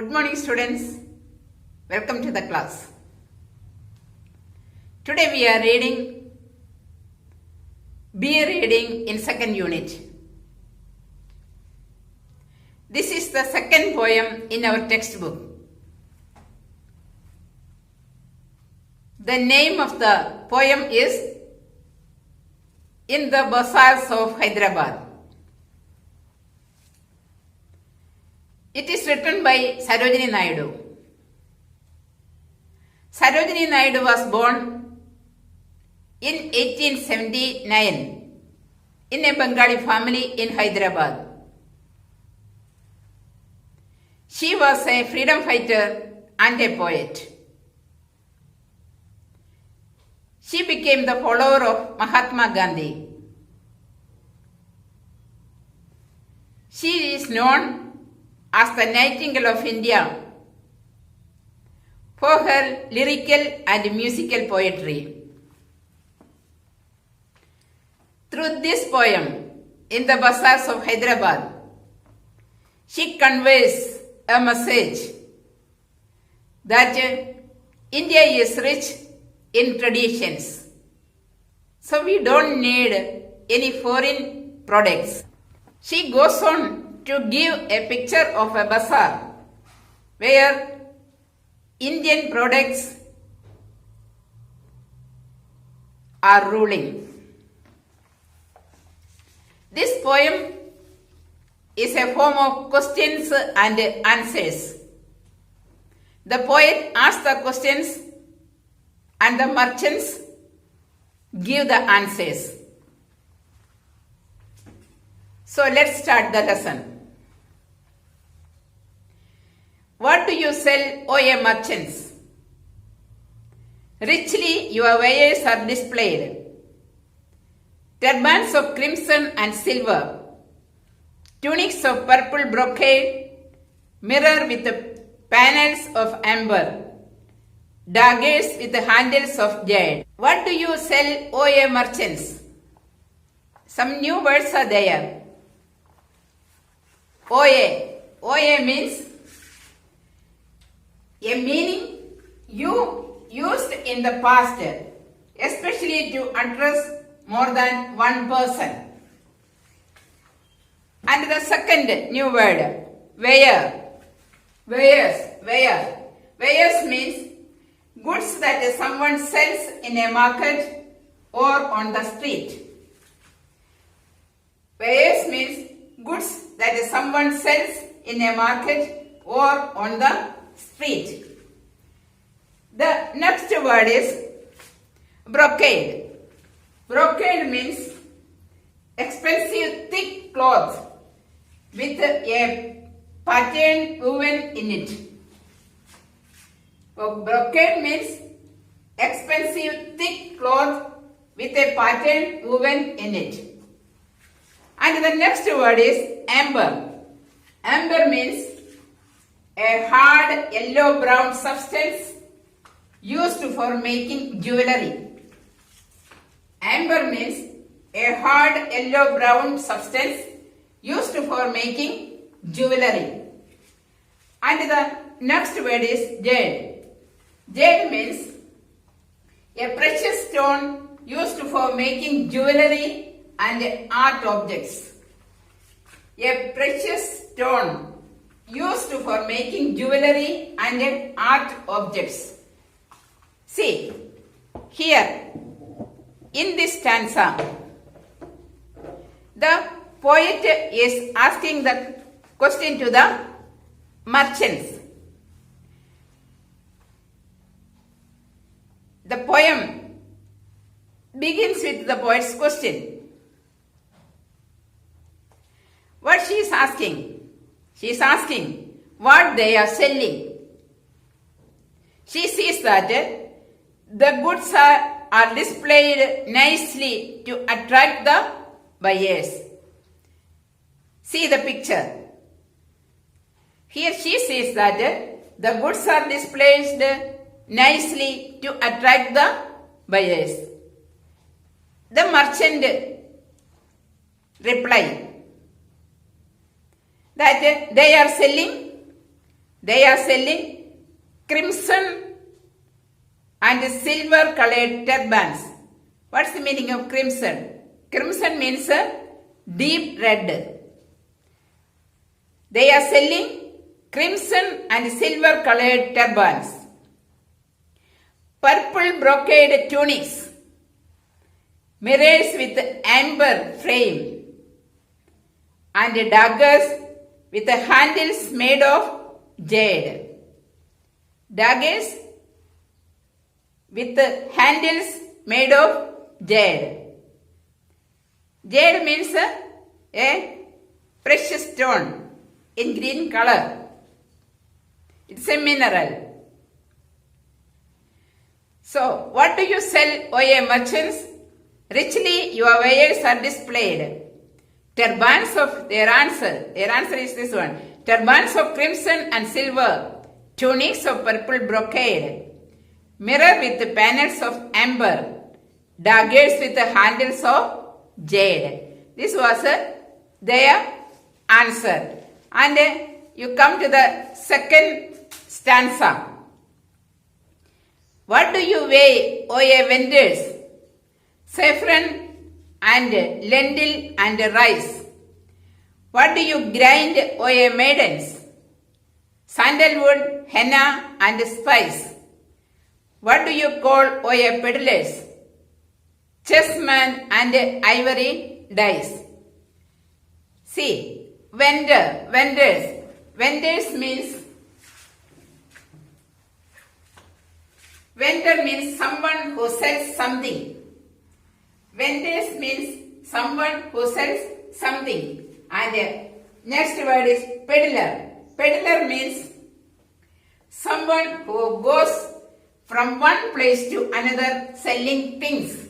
Good morning students. Welcome to the class. Today we are reading BA reading in second unit. This is the second poem in our textbook. The name of the poem is In the Bazaars of Hyderabad. It is written by Sarojini Naidu. Sarojini Naidu was born in 1879 in a Bengali family in Hyderabad. She was a freedom fighter and a poet. She became the follower of Mahatma Gandhi. She is known as the Nightingale of India for her lyrical and musical poetry. Through this poem, In the Bazaars of Hyderabad, she conveys a message that India is rich in traditions, so we don't need any foreign products. She goes on to give a picture of a bazaar where Indian products are ruling. This poem is a form of questions and answers. The poet asks the questions and the merchants give the answers. So let's start the lesson. What do you sell, O ye merchants? Richly your wares are displayed. Turbans of crimson and silver, tunics of purple brocade, mirror with the panels of amber, daggers with the handles of jade. What do you sell, O ye merchants? Some new words are there. Oye. Oye means a meaning you used in the past, especially to address more than one person. And the second new word, where. Wares means goods that someone sells in a market or on the street. Wares means goods that someone sells in a market or on the street. The next word is brocade. Brocade means expensive thick cloth with a pattern woven in it. Brocade means expensive thick cloth with a pattern woven in it. And the next word is amber. Amber means a hard yellow-brown substance used for making jewelry. Amber means a hard yellow-brown substance used for making jewelry. And the next word is jade. Jade means a precious stone used for making jewelry and art objects. A precious stone used for making jewelry and art objects. See, here in this stanza, the poet is asking the question to the merchants. The poem begins with the poet's question. What she is asking? She is asking what they are selling. She sees that the goods are displayed nicely to attract the buyers. See the picture. Here she says that the goods are displayed nicely to attract the buyers. The merchant replied that they are selling They are selling crimson and silver colored turbans. What's the meaning of crimson? Crimson means deep red. They are selling crimson and silver colored turbans. Purple brocade tunics, mirrors with amber frame, and daggers with handles made of jade. Daggers with handles made of jade. Jade means a precious stone in green color. It's a mineral. So, what do you sell, O ye merchants? Richly your wares are displayed. Turbans of their answer is this one. Turbans of crimson and silver, tunics of purple brocade, mirror with panels of amber, daggers with the handles of jade. This was their answer. And you come to the second stanza. What do you weigh, O ye vendors? Saffron and lentil and rice. What do you grind, O ye maidens? Sandalwood, henna and spice. What do you call, O ye peddlers? Chessmen and ivory dice. See, vendors. Vendor means someone who sells something. Vendors means someone who sells something. And next word is peddler. Peddler means someone who goes from one place to another selling things.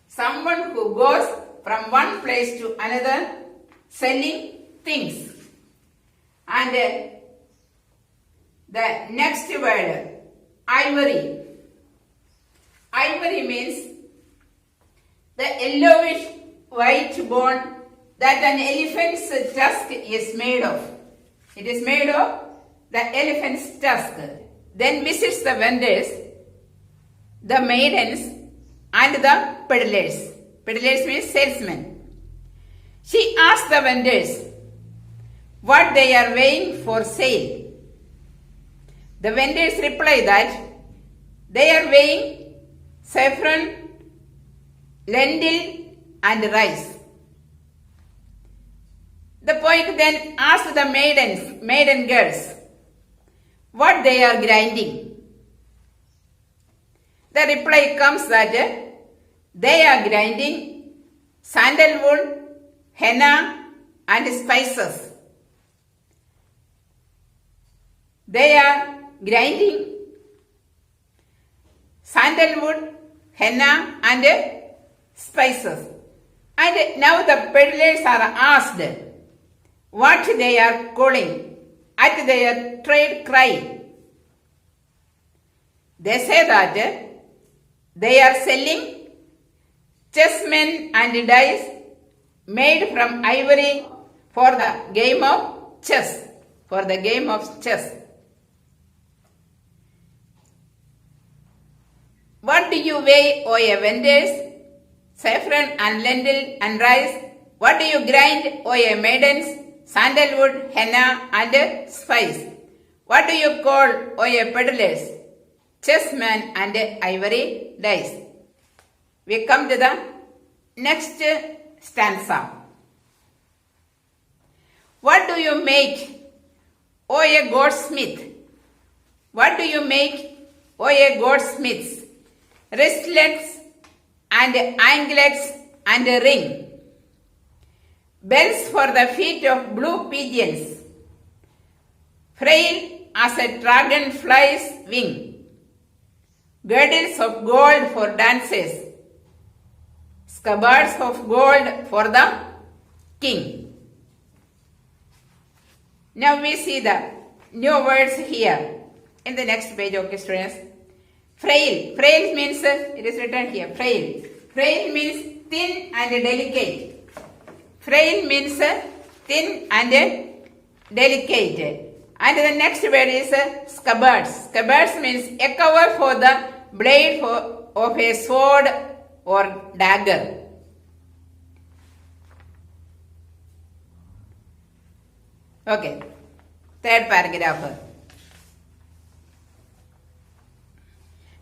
Someone who goes from one place to another selling things. And the next word, ivory. Ivory means the yellowish white bone that an elephant's tusk is made of. It is made of the elephant's tusk. Then visits the vendors, the maidens, and the peddlers. Peddlers means salesmen. She asked the vendors what they are weighing for sale. The vendors reply that they are weighing saffron, lentil and rice. The poet then asked the maiden girls what they are grinding. The reply comes that they are grinding sandalwood, henna and spices. They are grinding sandalwood, henna and spices. And now the peddlers are asked what they are calling at their trade cry. They say that they are selling chessmen and dice made from ivory for the game of chess. For the game of chess. What do you weigh, O ye vendors? Saffron and lentil and rice. What do you grind, O ye maidens? Sandalwood, henna and spice. What do you call, O ye peddlers? Chessmen and ivory dice. We come to the next stanza. What do you make, O ye goldsmith? What do you make, O ye goldsmiths? Wristlets and anklets and a ring. Bells for the feet of blue pigeons, frail as a dragonfly's wing. Girdles of gold for dances, scabbards of gold for the king. Now we see the new words here in the next page, okay students. Frail. Frail means, it is written here, frail. Frail means thin and delicate. Frail means thin and delicate. And the next word is scabbards. Scabbards means a cover for the blade of a sword or dagger. Okay, third paragraph.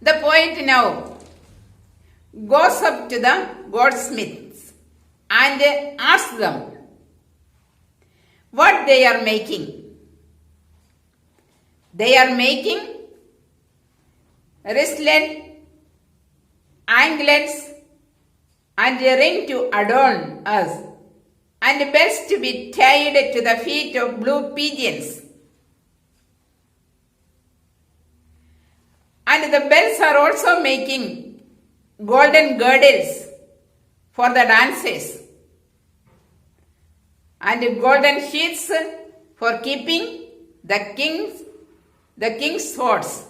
The poet now goes up to the goldsmiths and asks them what they are making. They are making wristlet, anklets, and a ring to adorn us, and bells to be tied to the feet of blue pigeons. And the bells are also making golden girdles for the dancers, and golden sheaths for keeping the king's swords.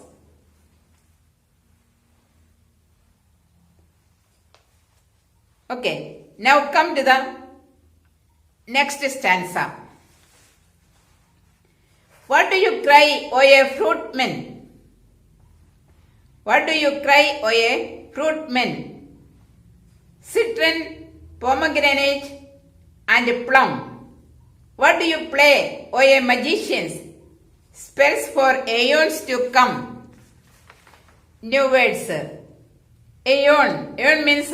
Okay, now come to the next stanza. What do you cry, O ye fruitmen? What do you cry, O ye fruitmen? Citron, pomegranate, and plum. What do you play, O ye magicians? Spells for aeons to come. New words. Aeon. Aeon means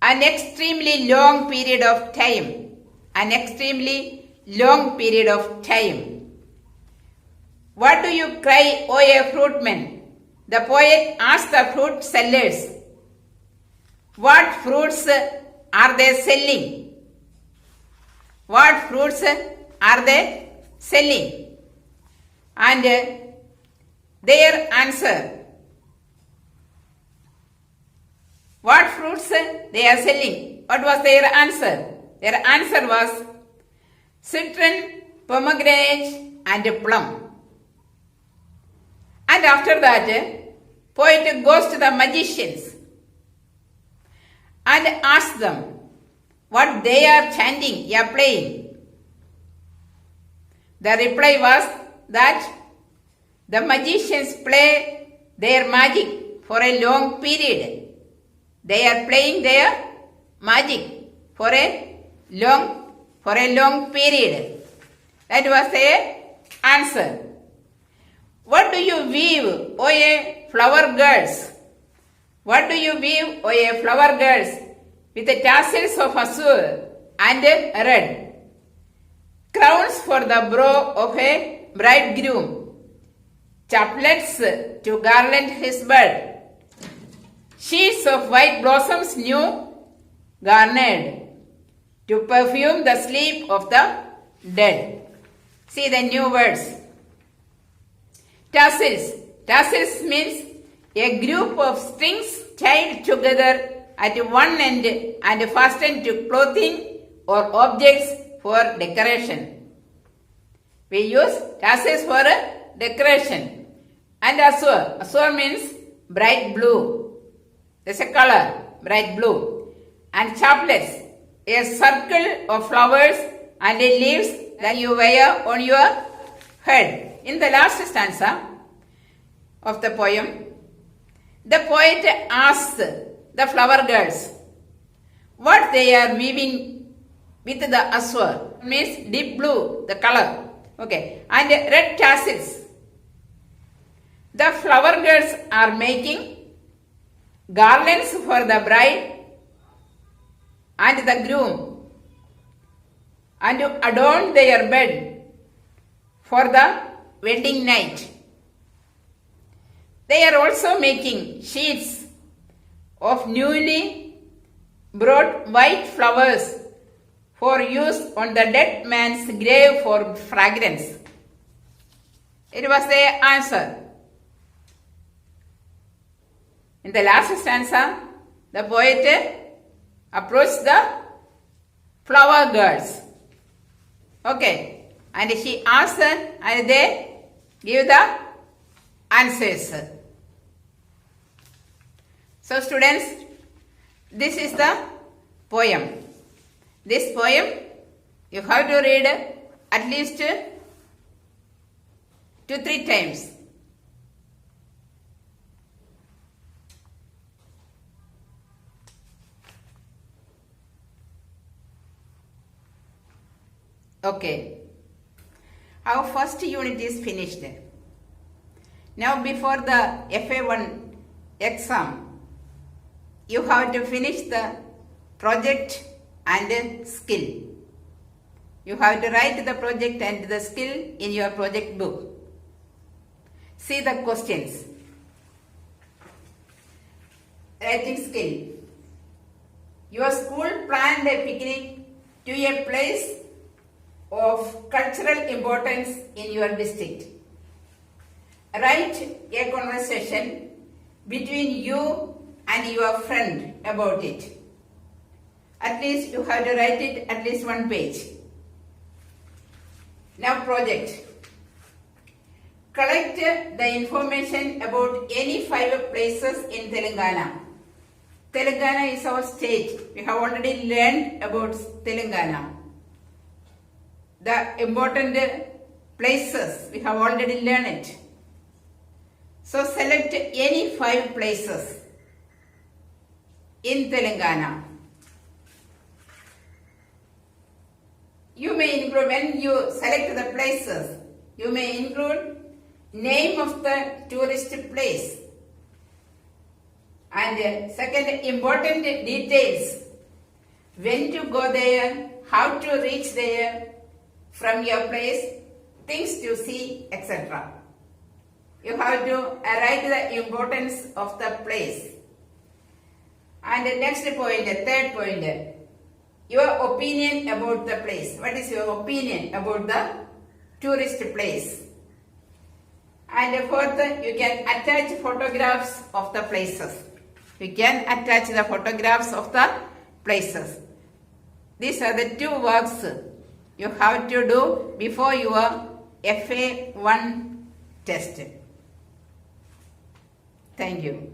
an extremely long period of time. An extremely long period of time. What do you cry, O ye fruitmen? The poet asked the fruit sellers, what fruits are they selling? What fruits are they selling? And their answer, what fruits they are selling? What was their answer? Their answer was citron, pomegranate, and plum. And after that, poet goes to the magicians and asks them what they are chanting, playing. The reply was that the magicians play their magic for a long period. They are playing their magic for a long period. That was the answer. What do you weave, O ye flower girls? What do you weave, O ye flower girls, with the tassels of azure and red? Crowns for the brow of a bridegroom, chaplets to garland his bed, sheets of white blossoms new garnered, to perfume the sleep of the dead. See the new words. Tassels. Tassels means a group of strings tied together at one end and fastened to clothing or objects for decoration. We use tassels for decoration. And azure. Azure means bright blue. There's a color, bright blue. And chaplets, a circle of flowers and leaves that you wear on your head. In the last stanza of the poem, the poet asks the flower girls what they are weaving with the azure, means deep blue, the color, okay, and red tassels. The flower girls are making garlands for the bride and the groom, and to adorn their bed for the wedding night. They are also making sheets of newly brought white flowers for use on the dead man's grave for fragrance. It was the answer. In the last stanza, the poet approached the flower girls. Okay. And he asks and they give the answers. So students, this is the poem. This poem you have to read at least 2 3 times. Okay. Our first unit is finished. Now before the FA1 exam, you have to finish the project and skill. You have to write the project and the skill in your project book. See the questions. Writing skill. Your school planned a picnic to a place of cultural importance in your district. Write a conversation between you and your friend about it. At least you have to write it at least 1 page. Now project. Collect the information about any 5 places in Telangana. Telangana is our state. We have already learned about Telangana. The important places, we have already learned it. So select any 5 places in Telangana. You may include, when you select the places, you may include name of the tourist place. And second, important details. When to go there, how to reach there, from your place, things to see, etc. You have to write the importance of the place. And the next point, the third point, your opinion about the place. What is your opinion about the tourist place? And fourth, you can attach photographs of the places. You can attach the photographs of the places. These are the 2 works you have to do before your FA1 test. Thank you.